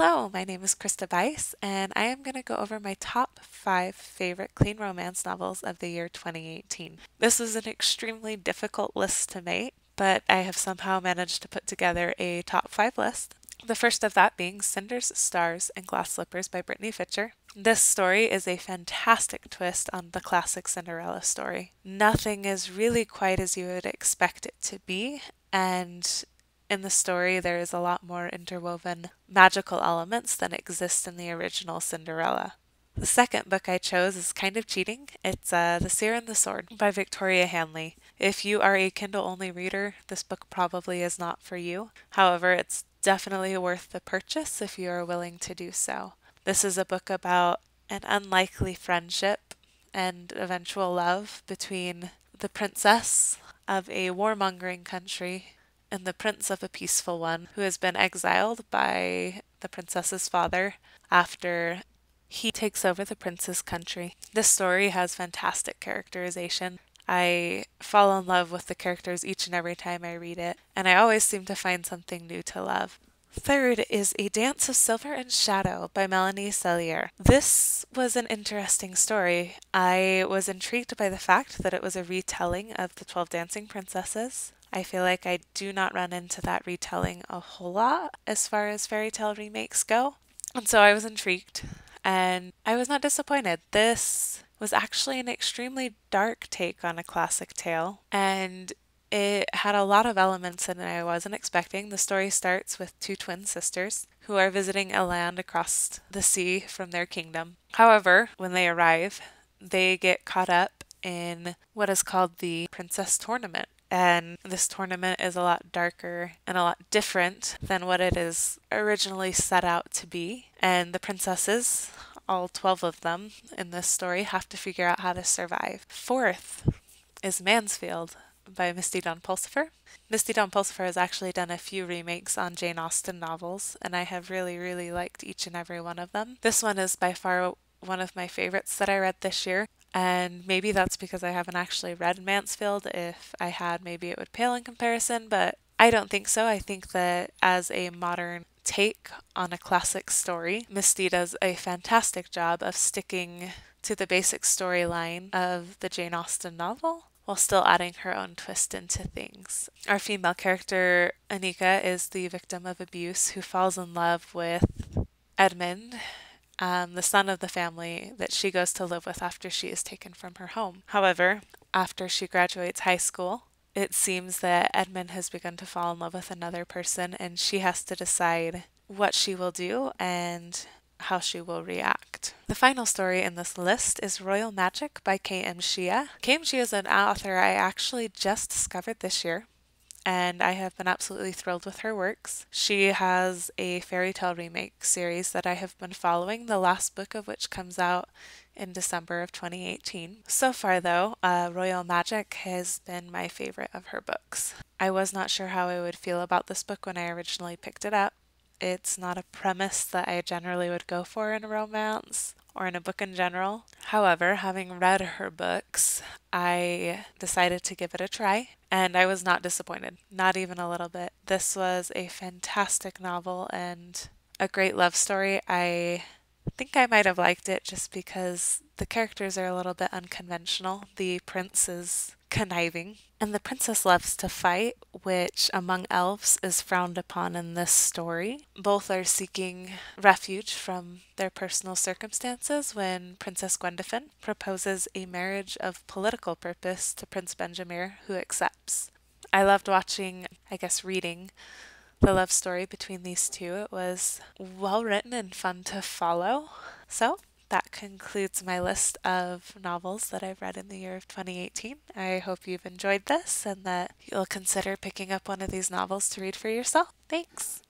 Hello, my name is Krista Bice, and I am going to go over my top 5 favorite clean romance novels of the year 2018. This was an extremely difficult list to make, but I have somehow managed to put together a top 5 list. The first of that being Cinders, Stars, and Glass Slippers by Brittney Fichter. This story is a fantastic twist on the classic Cinderella story. Nothing is really quite as you would expect it to be, and in the story, there is a lot more interwoven magical elements than exist in the original Cinderella. The second book I chose is kind of cheating. It's The Seer and the Sword by Victoria Hanley. If you are a Kindle only reader, this book probably is not for you. However, it's definitely worth the purchase if you are willing to do so. This is a book about an unlikely friendship and eventual love between the princess of a warmongering country and the prince of a peaceful one who has been exiled by the princess's father after he takes over the prince's country. This story has fantastic characterization. I fall in love with the characters each and every time I read it, and I always seem to find something new to love. Third is A Dance of Silver and Shadow by Melanie Seer. This was an interesting story. I was intrigued by the fact that it was a retelling of the 12 Dancing Princesses. I feel like I do not run into that retelling a whole lot as far as fairy tale remakes go. And so I was intrigued, and I was not disappointed. This was actually an extremely dark take on a classic tale, and it had a lot of elements in it I wasn't expecting. The story starts with two twin sisters who are visiting a land across the sea from their kingdom. However, when they arrive, they get caught up in what is called the Princess Tournament. And this tournament is a lot darker and a lot different than what it is originally set out to be. And the princesses, all 12 of them in this story, have to figure out how to survive. Fourth is Mansfield by Misty Dawn Pulsifer. Misty Dawn Pulsifer has actually done a few remakes on Jane Austen novels, and I have really liked each and every one of them. This one is by far one of my favorites that I read this year. And maybe that's because I haven't actually read Mansfield. If I had, maybe it would pale in comparison, but I don't think so. I think that as a modern take on a classic story, Misty does a fantastic job of sticking to the basic storyline of the Jane Austen novel while still adding her own twist into things. Our female character, Anika, is the victim of abuse who falls in love with Edmund, the son of the family that she goes to live with after she is taken from her home. However, after she graduates high school, it seems that Edmund has begun to fall in love with another person, and she has to decide what she will do and how she will react. The final story in this list is Royal Magic by K.M. Shia. K.M. Shia is an author I actually just discovered this year, and I have been absolutely thrilled with her works. She has a fairy tale remake series that I have been following, the last book of which comes out in December of 2018. So far, though, Royal Magic has been my favorite of her books. I was not sure how I would feel about this book when I originally picked it up. It's not a premise that I generally would go for in a romance or in a book in general. However, having read her books, I decided to give it a try, and I was not disappointed, not even a little bit. This was a fantastic novel and a great love story. I think I might have liked it just because the characters are a little bit unconventional. The prince is conniving, and the princess loves to fight, which among elves is frowned upon in this story. Both are seeking refuge from their personal circumstances when Princess Gwendolen proposes a marriage of political purpose to Prince Benjamin, who accepts. I loved reading the love story between these two. It was well written and fun to follow. So, that concludes my list of novels that I've read in the year of 2018. I hope you've enjoyed this and that you'll consider picking up one of these novels to read for yourself. Thanks!